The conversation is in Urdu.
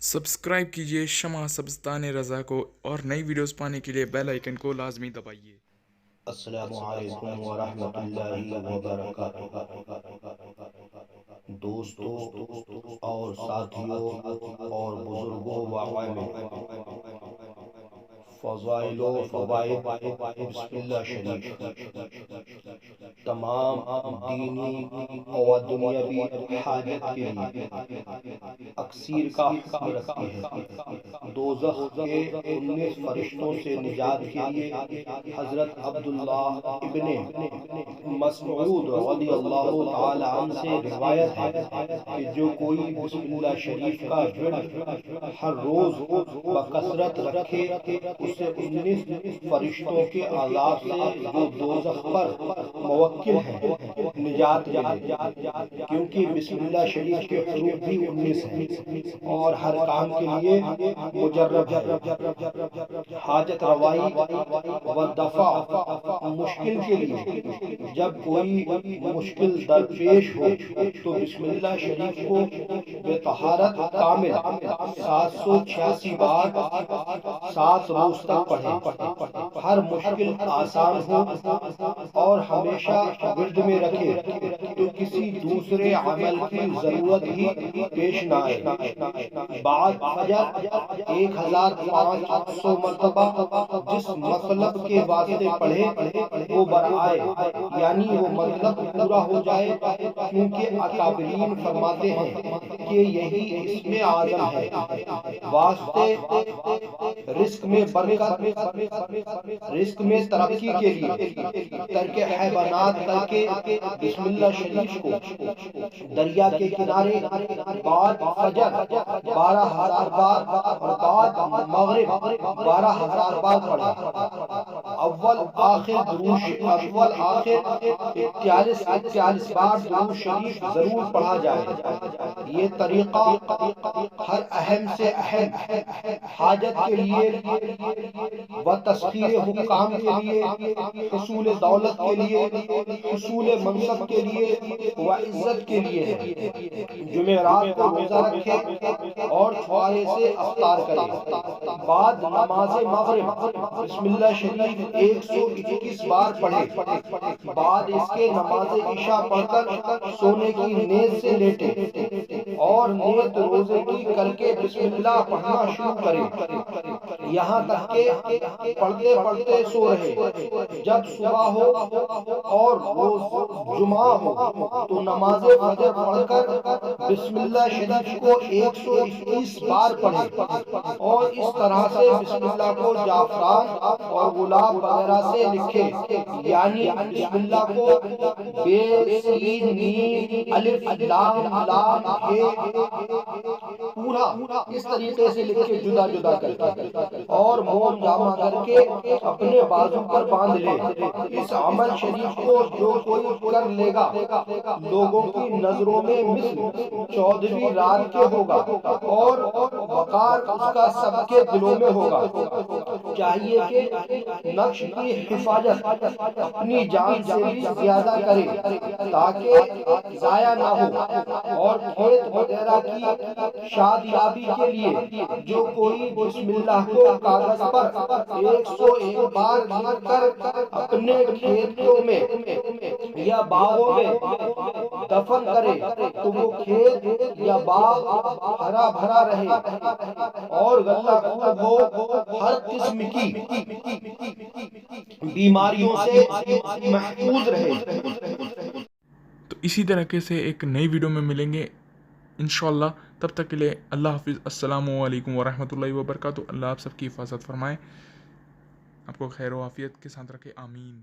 سبسکرائب کیجیے شمع سبزتان رضا کو اور نئی ویڈیوز پانے کے لیے بیل آئیکن کو لازمی دبائیے۔ السلام علیکم ورحمۃ اللہ وبرکاتہ۔ دوستو اور ساتھیوں اور بزرگوں وعوام، فضائل و فوائد بسم اللہ شریف تمام دینی و دنیاوی حاجت کے لیے اکسیر کا حکم رکھتی ہے۔ دوزخ کے 19 فرشتوں سے نجات کے لیے حضرت عبداللہ ابن مسعود رضی اللہ تعالی عنہ سے روایت ہے کہ جو کوئی بسم اللہ شریف کا ورد ہر روز بکثرت رکھے اسے 19 فرشتوں کے عذاب سے جو دوزخ پر موکل ہیں نجات ملے، کیونکہ بسم اللہ شریف کے حروف بھی 19 ہیں اور ہر کام کے لیے مجرب ہے۔ حاجت روائی و دفع مشکل کے لیے جب کوئی مشکل درپیش ہو تو بسم اللہ شریف کو بطہارت کامل 786 بار 7 روز تک پڑھیں۔ ہر مشکل آسان ہو اور ہمیشہ ورد میں رکھے تو کسی دوسرے عمل کی ضرورت ہی پیش نہ آئے۔ بعد فجر 1500 مرتبہ جس مطلب کے واسطے پڑھے وہ برآئے، یعنی وہ مطلب پورا ہو جائے، کیونکہ اکابرین فرماتے ہیں کہ یہی اسم اعظم ہے۔ واسطے رزق میں برکت، رزق میں ترقی کے لیے ترک حیوانات کر کے بسم اللہ شریف کو دریا کے کنارے بعد فجر 12,000 بار اور بعد مغرب 12,000 بار پڑھیں۔ اول آخر 41 بار درود شریف ضرور پڑھا جائے۔ یہ طریقہ ہر اہم سے اہم حاجت کے لیے و تسخیر حکام کے لیے، حصول دولت کے لیے، حصول منصب کے لیے و عزت کے لیے ہے۔ جمعرات کو روزہ رکھے اور چھوارے سے افطار کرے۔ بعد نماز مغرب بسم اللہ شریف 121 بار پڑھے۔ بعد اس کے نماز عشاء پڑھ کر سونے کی نیند سے لیٹے اور نیت روزے کی کر کے بسم اللہ پڑھنا شروع کرے، یہاں تک کہ پڑھتے پڑھتے سو رہے۔ جب صبح ہو اور روز جمعہ ہو تو نماز فجر پڑھ کر بسم اللہ شریف کو 121 بار پڑھے اور اس طرح سے بسم اللہ کو جعفران اور گلاب وغیرہ سے لکھے، یعنی بسم اللہ کو بے سین میم الف لام لام ہے پورا اس طریقے سے لکھ کے جدا جدا کر کے اور موم جامع کر کے اپنے بازو پر باندھ لے۔ اس عمل شریف کو جو کوئی کر لے گا لوگوں کی نظروں میں مثل 14ویں رات کے ہوگا اور وقار اس کا سب کے دلوں میں ہوگا۔ چاہیے کہ نقش کی حفاظت اپنی جان سے بھی زیادہ کرے تاکہ ضائع نہ ہو، اور کھیت وغیرہ کی شادیابی کے لیے جو کوئی بسم اللہ کو کاغذ پر 101 بار لکھ کر اپنے کھیتوں میں یا باغوں میں دفن کرے تو وہ کھیت یا باغ ہرا بھرا رہے اور غلہ خوب ہو، ہر قسم کی بیماریوں سے محفوظ رہے۔ تو اسی طریقے سے ایک نئی ویڈیو میں ملیں گے انشاءاللہ، تب تک کے لیے اللہ حافظ۔ السلام علیکم ورحمۃ اللہ وبرکاتہ۔ اللہ آپ سب کی حفاظت فرمائے، آپ کو خیر و عافیت کے ساتھ رکھے، آمین۔